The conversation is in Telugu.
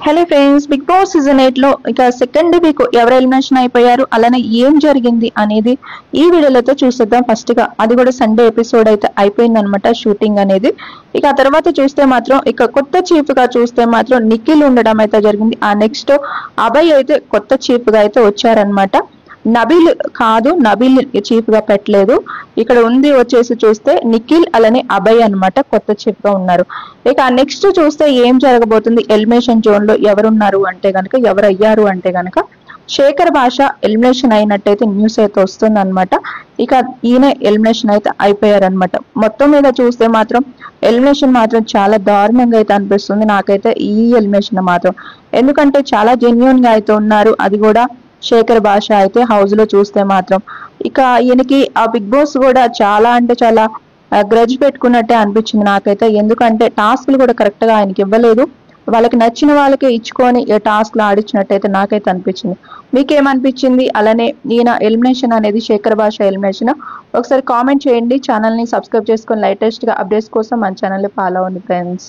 Hello friends, Bigg Boss season 8 లో ఇక సెకండ్ వీక్ ఎవరు ఎలిమినేషన్ అయిపోయారు, అలానే ఏం జరిగింది అనేది ఈ వీడియోలో చూసేద్దాం. ఫస్ట్ గా అది కూడా సండే ఎపిసోడ్ అయితే అయిపోయింది అనమాట, షూటింగ్ అనేది. ఇక ఆ తర్వాత చూస్తే మాత్రం ఇక కొత్త చీఫ్ గా చూస్తే మాత్రం నిఖిల్ ఉండడం అయితే జరిగింది. ఆ నెక్స్ట్ అభయ్ అయితే కొత్త చీఫ్ గా అయితే వచ్చారనమాట. నబీల్ కాదు, నబీల్ చీఫ్ గా పెట్టలేదు. ఇక్కడ ఉంది వచ్చేసి చూస్తే నిఖిల్ అలానే అభయ్ అన్నమాట కొత్త చీఫ్ గా ఉన్నారు. ఇక నెక్స్ట్ చూస్తే ఏం జరగబోతుంది, ఎలిమినేషన్ జోన్ లో ఎవరున్నారు అంటే గనక, ఎవరు అయ్యారు అంటే గనక శేఖర్ భాష ఎలిమినేషన్ అయినట్టయితే న్యూస్ అయితే వస్తుంది అనమాట. ఇక ఈయన ఎలిమినేషన్ అయితే అయిపోయారనమాట. మొత్తం మీద చూస్తే మాత్రం ఎలిమినేషన్ మాత్రం చాలా దారుణంగా అయితే అనిపిస్తుంది నాకైతే ఈ ఎలిమినేషన్ మాత్రం. ఎందుకంటే చాలా జెన్యున్ గా అయితే ఉన్నారు, అది కూడా శేఖర్ భాష అయితే హౌస్ లో చూస్తే మాత్రం. ఇక ఈయనకి ఆ బిగ్ బాస్ కూడా చాలా అంటే చాలా గ్రజ్ పెట్టుకున్నట్టే అనిపించింది నాకైతే. ఎందుకంటే టాస్క్లు కూడా కరెక్ట్ గా ఆయనకి ఇవ్వలేదు, వాళ్ళకి నచ్చిన వాళ్ళకే ఇచ్చుకొని టాస్క్లు ఆడించినట్టయితే నాకైతే అనిపించింది. మీకేమనిపించింది? అలానే ఈయన ఎలిమినేషన్ అనేది శేఖర్ భాష ఎలిమినేషన్ ఒకసారి కామెంట్ చేయండి. ఛానల్ ని సబ్స్క్రైబ్ చేసుకొని లేటెస్ట్ గా అప్డేట్స్ కోసం మన ఛానల్ ని ఫాలో అవ్వండి ఫ్రెండ్స్.